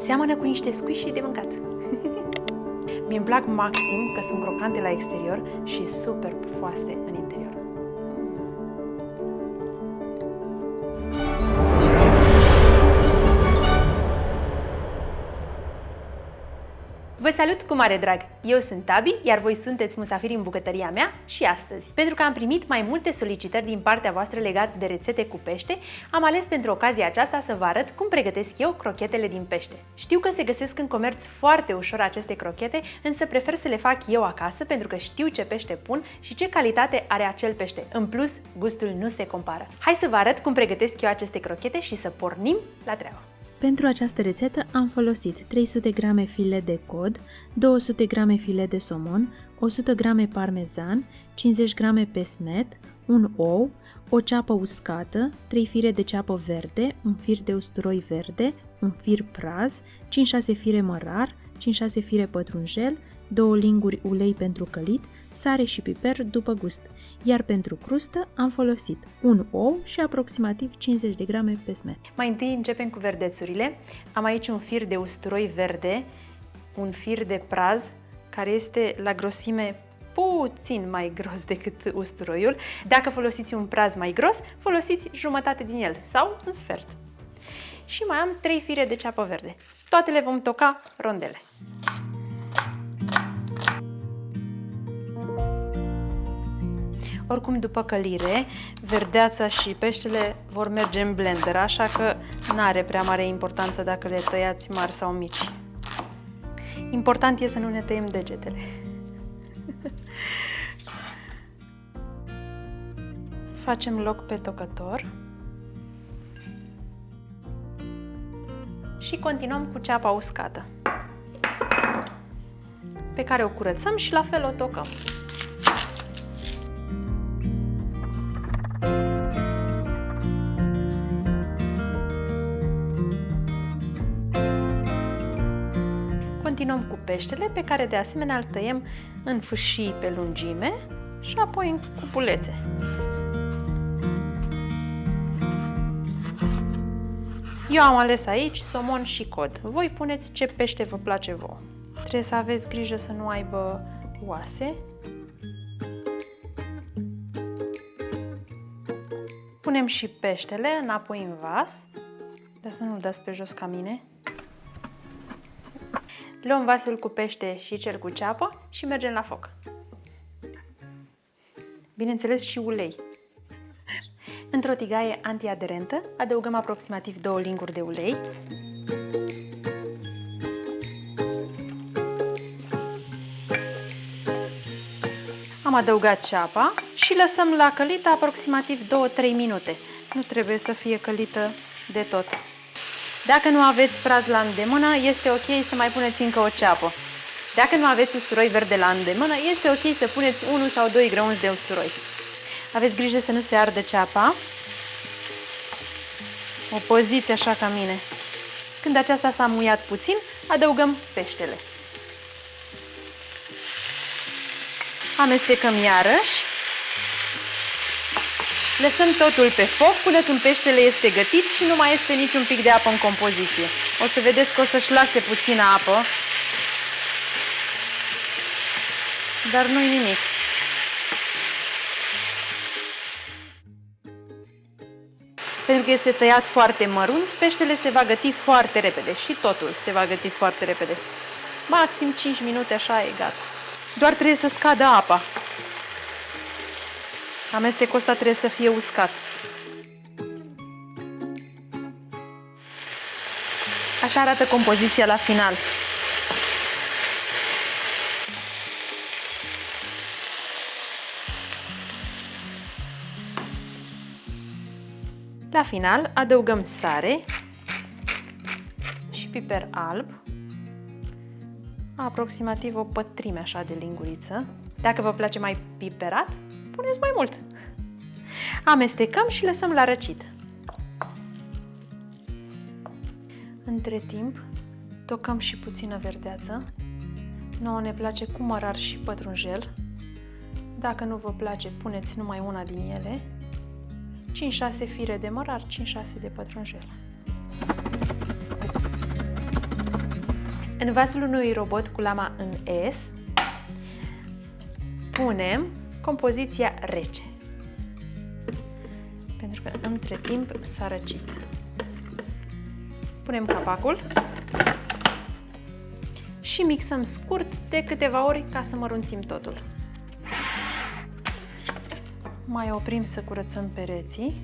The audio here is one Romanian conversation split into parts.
Seamănă cu niște squishy de mâncat. Mi-mi plac maxim că sunt crocante la exterior și super pufoase în interior. Vă salut cu mare drag! Eu sunt Tabi, iar voi sunteți musafiri în bucătăria mea și astăzi. Pentru că am primit mai multe solicitări din partea voastră legate de rețete cu pește, am ales pentru ocazia aceasta să vă arăt cum pregătesc eu crochetele din pește. Știu că se găsesc în comerț foarte ușor aceste crochete, însă prefer să le fac eu acasă pentru că știu ce pește pun și ce calitate are acel pește. În plus, gustul nu se compară. Hai să vă arăt cum pregătesc eu aceste crochete și să pornim la treabă! Pentru această rețetă am folosit 300 g filet de cod, 200 g filet de somon, 100 g parmezan, 50 g pesmet, un ou, o ceapă uscată, 3 fire de ceapă verde, un fir de usturoi verde, un fir praz, 5-6 fire mărar, 5-6 fire pătrunjel, 2 linguri ulei pentru călit, sare și piper după gust, iar pentru crustă am folosit un ou și aproximativ 50 de grame pesmet. Mai întâi începem cu verdețurile. Am aici un fir de usturoi verde, un fir de praz, care este la grosime puțin mai gros decât usturoiul. Dacă folosiți un praz mai gros, folosiți jumătate din el sau un sfert. Și mai am 3 fire de ceapă verde. Toate le vom toca rondele. Oricum, după călire, verdeața și peștele vor merge în blender, așa că nu are prea mare importanță dacă le tăiați mari sau mici. Important e să nu ne tăiem degetele. Facem loc pe tocător și continuăm cu ceapa uscată, pe care o curățăm și la fel o tocăm. Continuăm cu peștele, pe care de asemenea îl tăiem în fâșii pe lungime și apoi în cubulețe. Eu am ales aici somon și cod. Voi puneți ce pește vă place vouă. Trebuie să aveți grijă să nu aibă oase. Punem și peștele înapoi în vas, dar să nu-l dați pe jos ca mine. Luăm vasul cu pește și cel cu ceapă și mergem la foc. Bineînțeles și ulei. Într-o tigaie antiaderentă adăugăm aproximativ 2 linguri de ulei. Am adăugat ceapa și lăsăm la călită aproximativ 2-3 minute. Nu trebuie să fie călită de tot. Dacă nu aveți praz la îndemână, este ok să mai puneți încă o ceapă. Dacă nu aveți usturoi verde la îndemână, este ok să puneți 1 sau 2 grăunți de usturoi. Aveți grijă să nu se ardă ceapa. O poziție așa ca mine. Când aceasta s-a muiat puțin, adăugăm peștele. Amestecăm iarăși. Lăsăm totul pe foc până când peștele este gătit și nu mai este niciun pic de apă în compoziție. O să vedeți că o să-și lase puțină apă, dar nu-i nimic. Pentru că este tăiat foarte mărunt, peștele se va găti foarte repede și totul se va găti foarte repede. Maxim 5 minute, așa e gata. Doar trebuie să scadă apa. Amestecul ăsta trebuie să fie uscat. Așa arată compoziția la final. La final adăugăm sare și piper alb, aproximativ o pătrime așa de linguriță. Dacă vă place mai piperat, puneți mai mult. Amestecăm și lăsăm la răcit. Între timp, tocăm și puțină verdeață. Nouă ne place cu mărar și pătrunjel. Dacă nu vă place, puneți numai una din ele. 5-6 fire de mărar, 5-6 de pătrunjel. În vasul unui robot cu lama în S, punem compoziția rece, pentru că între timp s-a răcit. Punem capacul și mixăm scurt de câteva ori ca să mărunțim totul. Mai oprim să curățăm pereții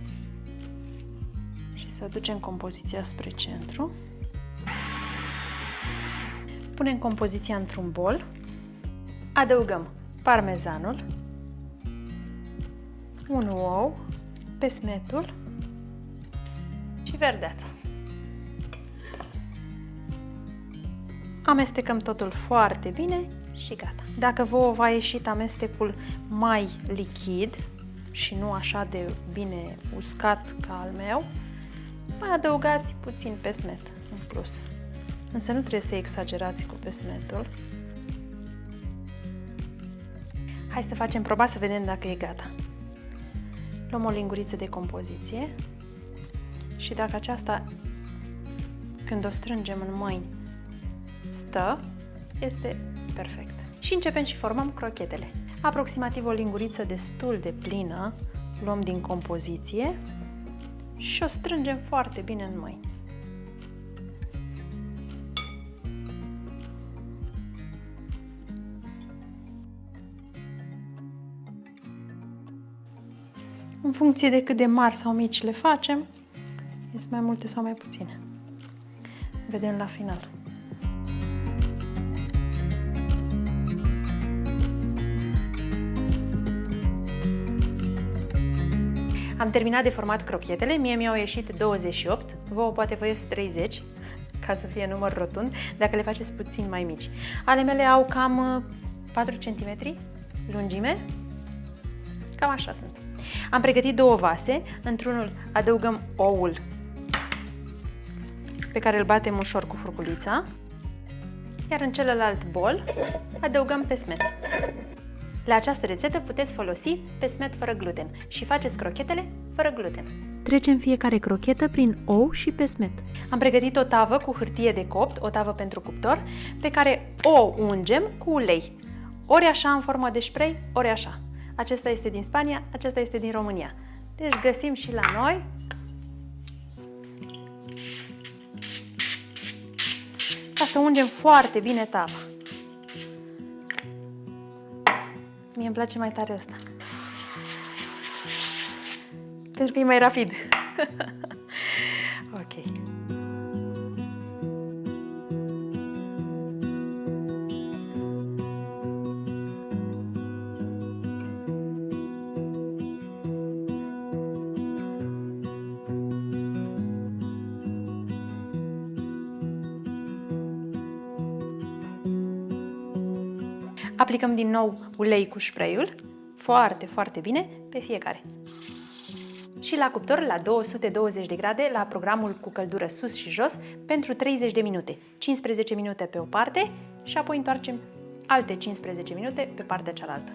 și să aducem compoziția spre centru. Punem compoziția într-un bol, adăugăm parmezanul, un ou, pesmetul și verdeața. Amestecăm totul foarte bine și gata. Dacă vouă v-a ieșit amestecul mai lichid și nu așa de bine uscat ca al meu, mai adăugați puțin pesmet în plus. Însă nu trebuie să exagerați cu pesmetul. Hai să facem proba să vedem dacă e gata. Luăm o linguriță de compoziție și dacă aceasta, când o strângem în mâini, stă, este perfect. Și începem și formăm crochetele. Aproximativ o linguriță destul de plină luăm din compoziție și o strângem foarte bine în mâini. În funcție de cât de mari sau mici le facem, este mai multe sau mai puține. Vedem la final. Am terminat de format crochetele, mie mi-au ieșit 28, vouă poate vă ies 30, ca să fie număr rotund, dacă le faceți puțin mai mici. Ale mele au cam 4 cm lungime, cam așa sunt. Am pregătit două vase, într-unul adăugăm oul pe care îl batem ușor cu furculița, iar în celălalt bol adăugăm pesmet. La această rețetă puteți folosi pesmet fără gluten și faceți crochetele fără gluten. Trecem fiecare crochetă prin ou și pesmet. Am pregătit o tavă cu hârtie de copt, o tavă pentru cuptor, pe care o ungem cu ulei. Ori așa în formă de spray, ori așa. Acesta este din Spania, acesta este din România. Deci găsim și la noi. Ca să ungem foarte bine tava. Mie îmi place mai tare asta. Pentru că e mai rapid. Ok. Aplicăm din nou ulei cu spray-ul, foarte, foarte bine, pe fiecare. Și la cuptor, la 220 de grade, la programul cu căldură sus și jos, pentru 30 de minute. 15 minute pe o parte și apoi întoarcem alte 15 minute pe partea cealaltă.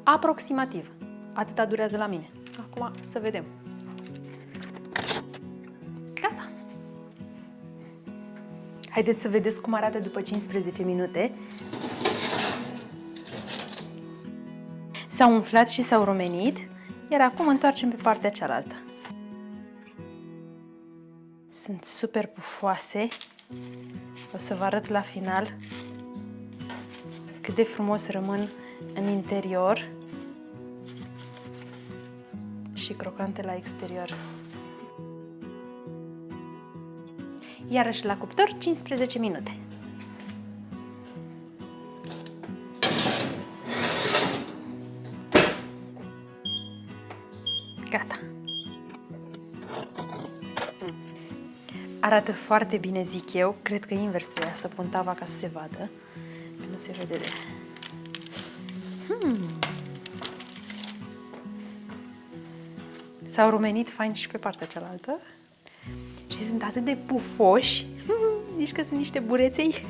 Aproximativ. Atâta durează la mine. Acum să vedem. Gata! Haideți să vedeți cum arată după 15 minute. S-au umflat și s-au rumenit, iar acum întoarcem pe partea cealaltă. Sunt super pufoase. O să vă arăt la final cât de frumos rămân în interior și crocante la exterior. Iarăși la cuptor 15 minute. Gata! Arată foarte bine, zic eu. Cred că invers trebuia să pun tava ca să se vadă. Că nu se vede de... S-au rumenit fain și pe partea cealaltă. Și sunt atât de pufoși. Zici că sunt niște bureței.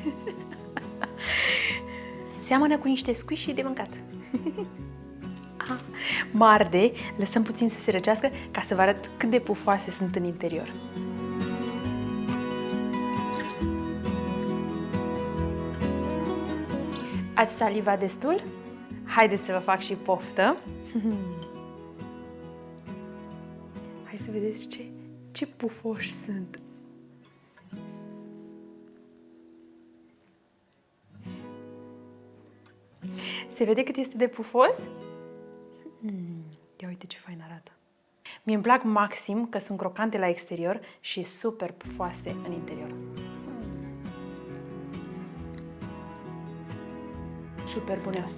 Seamănă cu niște squishy de mâncat. Mă arde, lăsăm puțin să se răcească ca să vă arăt cât de pufoase sunt în interior. Ați salivat destul? Haideți să vă fac și poftă. Hai să vedeți ce pufoși sunt. Se vede cât este de pufos? Ia uite ce fain arată. Mie îmi plac maxim că sunt crocante la exterior și super pufoase în interior. Super bune.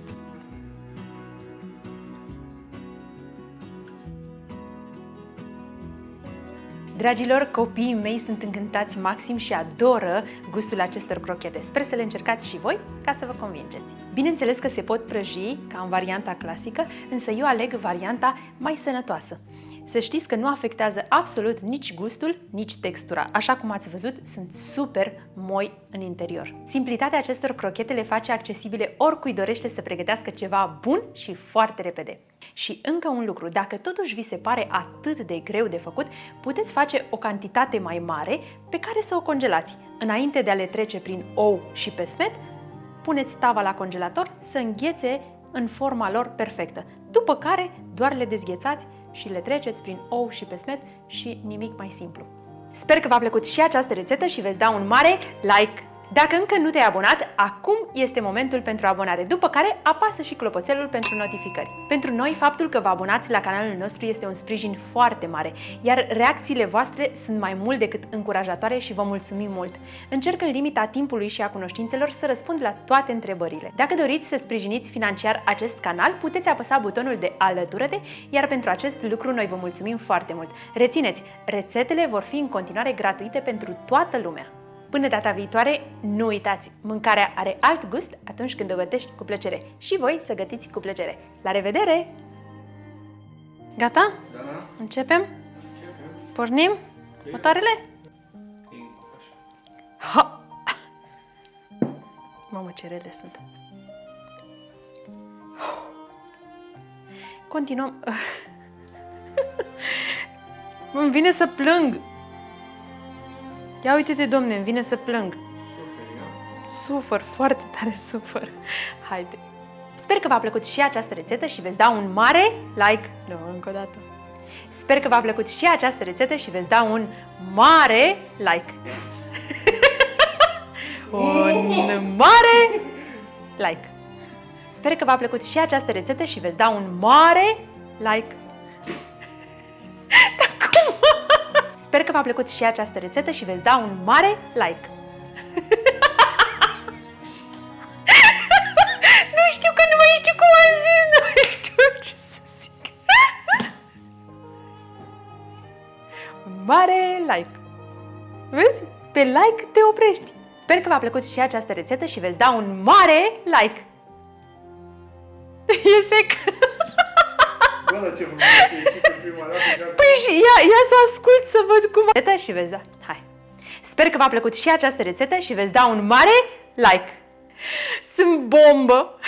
Dragilor, copiii mei sunt încântați maxim și adoră gustul acestor crochete. Sper să le încercați și voi ca să vă convingeți. Bineînțeles că se pot prăji ca în varianta clasică, însă eu aleg varianta mai sănătoasă. Să știți că nu afectează absolut nici gustul, nici textura. Așa cum ați văzut, sunt super moi în interior. Simplitatea acestor crochete le face accesibile oricui dorește să pregătească ceva bun și foarte repede. Și încă un lucru, dacă totuși vi se pare atât de greu de făcut, puteți face o cantitate mai mare pe care să o congelați. Înainte de a le trece prin ou și pesmet, puneți tava la congelator să înghețe în forma lor perfectă. După care doar le dezghețați și le treceți prin ou și pesmet și nimic mai simplu. Sper că v-a plăcut și această rețetă și veți da un mare like! Dacă încă nu te-ai abonat, acum este momentul pentru abonare, după care apasă și clopoțelul pentru notificări. Pentru noi, faptul că vă abonați la canalul nostru este un sprijin foarte mare, iar reacțiile voastre sunt mai mult decât încurajatoare și vă mulțumim mult. Încerc în limita timpului și a cunoștințelor să răspund la toate întrebările. Dacă doriți să sprijiniți financiar acest canal, puteți apăsa butonul de alătură-te, iar pentru acest lucru noi vă mulțumim foarte mult. Rețineți, rețetele vor fi în continuare gratuite pentru toată lumea. Până data viitoare, nu uitați, mâncarea are alt gust atunci când o gătești cu plăcere. Și voi să gătiți cu plăcere. La revedere! Gata? Da. Începem? Pornim? Motoarele? Ha! Mamă, ce rele sunt! Continuăm. Îmi vine să plâng! Ia uite-te, domne, îmi vine să plâng. Sufăr, foarte tare sufăr. Haide. Sper că v-a plăcut și această rețetă și veți da un mare like. Nu, încă o dată. Sper că v-a plăcut și această rețetă și veți da un mare like. Un mare like. Sper că v-a plăcut și această rețetă și veți da un mare like. Sper că v-a plăcut și această rețetă și veți da un mare like. Nu știu că nu mai știu cum am zis, nu știu ce să zic. Un mare like. Vezi? Pe like te oprești. Sper că v-a plăcut și această rețetă și veți da un mare like. E sec. Bă, ce frumos e ieșit în prima dată. Păi și ia să o ascult să văd cum... Rețetă și vezi da. Hai. Sper că v-a plăcut și această rețetă și veți da un mare like. Sunt bombă!